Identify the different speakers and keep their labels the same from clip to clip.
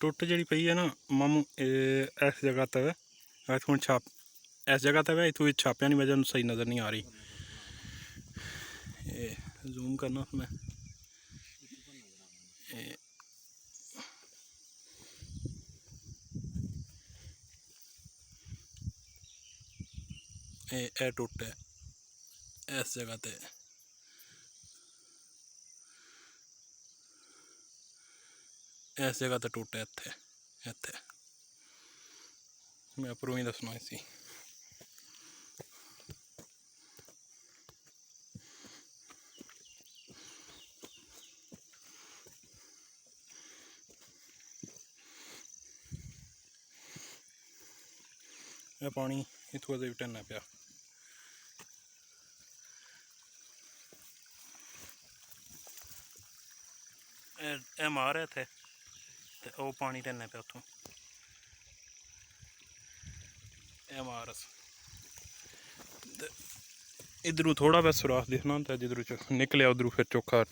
Speaker 1: टुट जी पई है ना मामू इस जगह तक इतों छाप इस जगह तक इतों छापिया की वजह सही नज़र नहीं आ रही। जूम करना मैं ये टुट है इस जगह ते इस जगह ते टुट है इत्थे इत्थे मैं उपरों ही दसना इसी यह पानी इतों अजे भी ढलना पिया। यह मार है इत्थे ते वो पानी ढलना पिया उतों यह मार इधरों थोड़ा बस सुराख दिखना तो जिधरों निकलिया उधरों फिर चौखा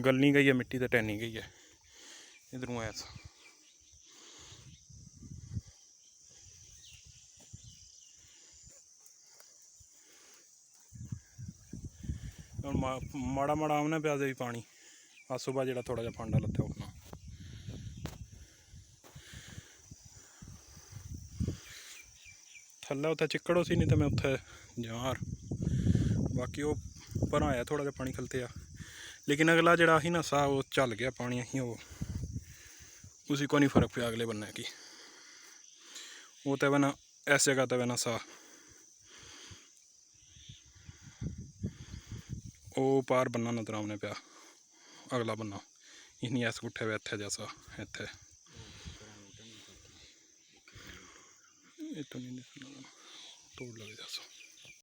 Speaker 1: गलनी गई है मिट्टी तो टहनी गई है इधरों ऐसा माड़ा माड़ा आमने प्या भी पानी आ सुबह जो थोड़ा जहा फांडा लत्या उठना थल्ले उत्थे चिक्कड़ सी नहीं तो मैं उत्थे जां बाकी वो पर आया थोड़ा जहा पानी खलते आ लेकिन अगला जड़ा ही ना सा वो झल गया पानी अं वो उसी को नहीं फर्क पिया अगले बन्ने की वो तो बना इस जगह तो बना सा वो पार बन्ना नजर आने पिया अगला बन्ना इन्नी ऐस उठे हुए इत्थे जैसा इत्थे इतो नहीं तोड़ लगे जैसा